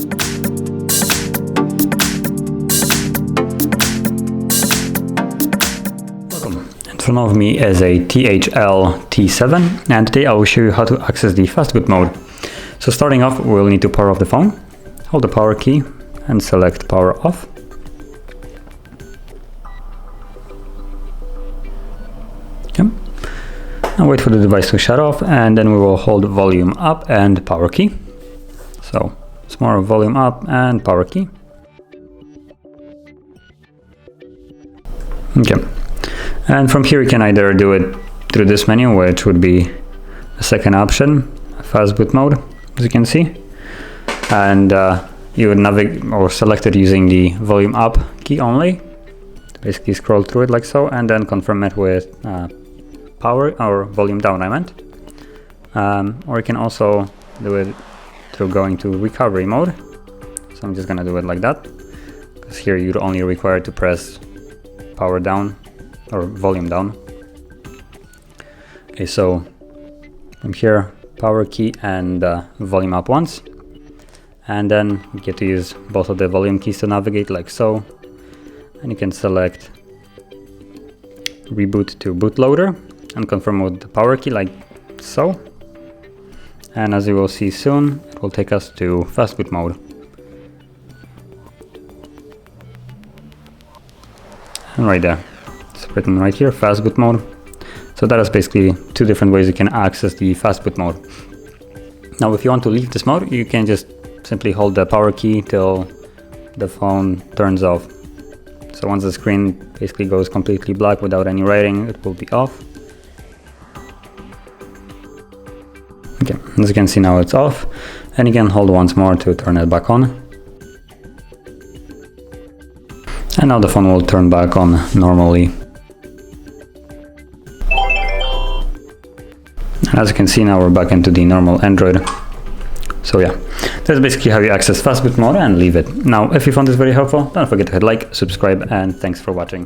In front of me is a THL T7, and today I will show you how to access the Fastboot mode. So starting off, we'll need to power off the phone, hold the power key and select power off. Okay. And wait for the device to shut off, and then we will hold volume up and power key. So it's more volume up and power key. Okay. And from here you can either do it through this menu, which would be the second option, Fastboot mode, as you can see. And you would navigate or select it using the volume up key only. Basically scroll through it like so, and then confirm it with power or volume down, I meant. Or you can also do it through going to recovery mode. So I'm just gonna do it like that, because here you'd only require to press power down or volume down. Okay, so from here, power key and volume up once, and then you get to use both of the volume keys to navigate like so, and you can select reboot to bootloader and confirm with the power key like so, and as you will see soon, it will take us to Fastboot mode. And right there, it's written right here, Fastboot mode. So that is basically two different ways you can access the Fastboot mode. Now if you want to leave this mode, you can just simply hold the power key till the phone turns off. So once the screen basically goes completely black without any writing, it will be off. Okay, as you can see now it's off, and you can hold once more to turn it back on. And now the phone will turn back on normally. And as you can see now we're back into the normal Android. So yeah, that's basically how you access Fastboot mode and leave it. Now if you found this very helpful, don't forget to hit like, subscribe, and thanks for watching.